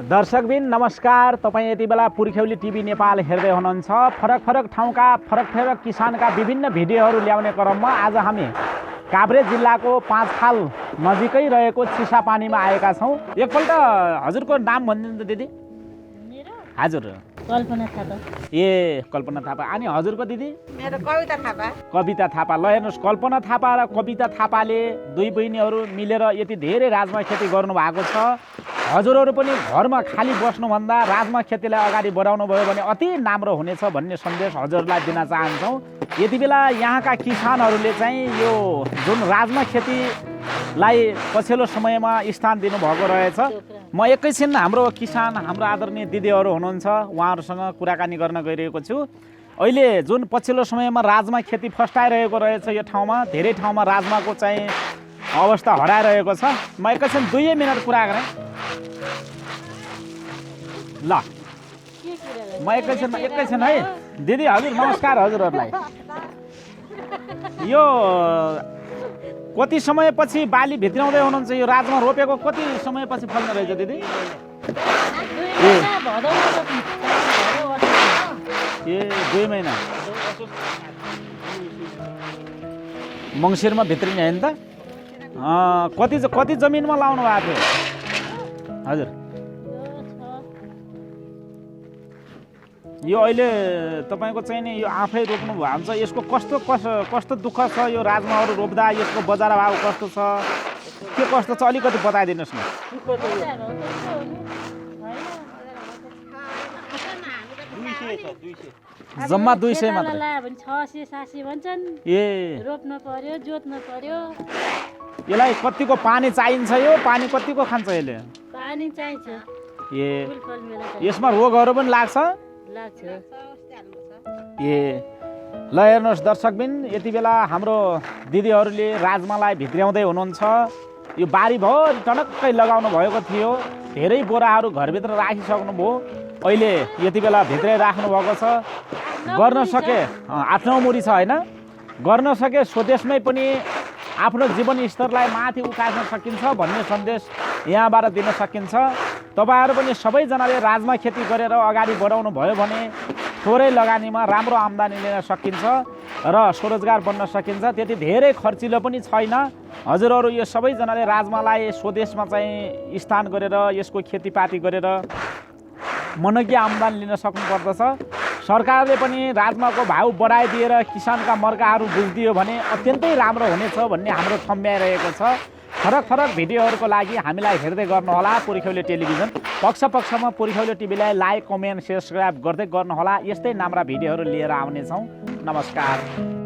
दर्शकबिन नमस्कार। तपाईं यति बेला पुर्खौली टिभी नेपाल हेर्दै हुनुहुन्छ। फरक फरक ठाउँका फरक फरक किसानका विभिन्न भिडियोहरू ल्याउने क्रममा आज हामी काभ्रे जिल्लाको 5 खाल नजिकै रहेको चिसापानीमा आएका छौँ। एकपल्ट हजुरको नाम भनिदिनु त दिदी। हजुर कल्पना थापा। ए कल्पना थापा। अनि हजुरको दिदी? मेरो कविता थापा। कविता थापा। ल हेर्नुहोस्, कल्पना थापा र कविता थापाले दुई बहिनीहरू मिलेर यति धेरै राजमा खेती गर्नुभएको छ। हजुरहरू पनि घरमा खाली बस्नुभन्दा राजमा खेतीलाई अगाडि बढाउनु भयो भने अति राम्रो हुनेछ भन्ने सन्देश हजुरलाई दिन चाहन्छौँ। यति बेला यहाँका किसानहरूले चाहिँ यो जुन राजमा खेतीलाई पछिल्लो समयमा स्थान दिनुभएको रहेछ। म एकैछिन हाम्रो किसान, हाम्रो आदरणीय दिदीहरू हुनुहुन्छ, उहाँहरूसँग कुराकानी गर्न गइरहेको छु। अहिले जुन पछिल्लो समयमा राजमा खेती फस्टाइरहेको रहेछ, यो ठाउँमा धेरै ठाउँमा राजमाको चाहिँ अवस्था हराइरहेको छ। म एकैछिन 2 मिनट कुरा गरेँ। ल म एकैछिन है दिदी। हजुर नमस्कार। हजुरहरूलाई यो कति समयपछि बाली भित्राउँदै हुनुहुन्छ? यो राजमा रोपेको कति समयपछि फल्ने रहेछ दिदी? ए 2 महिना मङ्सिरमा भित्रिने होइन त? कति जमिनमा लाउनु भएको थियो हजुर? यो अहिले तपाईँको चाहिँ नि यो आफै रोप्नु भएको छ। यसको कस्तो दुःख छ? यो राजमाहरू रोप्दा यसको बजार भाव कस्तो छ, के कस्तो छ अलिकति बताइदिनुहोस् न। जम्मा 200 मात्र? 600-700 भन्छन्। ए रोप्न पर्यो, जोत्न पर्यो। यसलाई कतिको पानी चाहिन्छ? यो पानी कतिको खान्छ यसले? पानी चाहिन्छ। ए यसमा रोगहरू पनि लाग्छ? ए ल हेर्नुहोस् दर्शकबिन, यति बेला हाम्रो दिदीहरूले राजमालाई भित्र्याउँदै हुनुहुन्छ। यो बारीभरि टनक्कै लगाउनु भएको थियो, धेरै बोराहरू घरभित्र राखिसक्नुभयो। अहिले यति बेला भित्रै राख्नु भएको छ। गर्न सके 8-9 मुरी छ होइन? गर्न सके स्वदेशमै पनि आफ्नो जीवन स्तरलाई माथि उकास्न सकिन्छ भन्ने सन्देश यहाँबाट दिन सकिन्छ। तपाईहरु पनि सबैजनाले राजमा खेती गरेर अगाडि बढाउनु भयो भने थोरै लगानीमा राम्रो आम्दानी लिन सकिन्छ र स्वरोजगार बन्न सकिन्छ। त्यति धेरै खर्चिलो पनि छैन। हजुरहरू यो सबैजनाले राजमालाई स्वदेशमा चाहिँ स्थान गरेर यसको खेतीपाती गरेर मनकी आम्दानी लिन सक्नुपर्दछ। सरकारले पनि राजमाको भाउ बढाइदिएर किसानका मर्काहरू बुझिदियो भने अत्यन्तै राम्रो हुनेछ भन्ने हाम्रो ठम्ब्याइरहेको छ। फरक फरक भिडियोहरूको लागि हामीलाई हेर्दै गर्नुहोला पुर्खौली टेलिभिजन। पक्षमा पुर्खौली टिभीलाई लाइक, कमेन्ट, सब्स्क्राइब गर्दै गर्नुहोला। यस्तै नाम्रा भिडियोहरू लिएर आउनेछौँ। नमस्कार।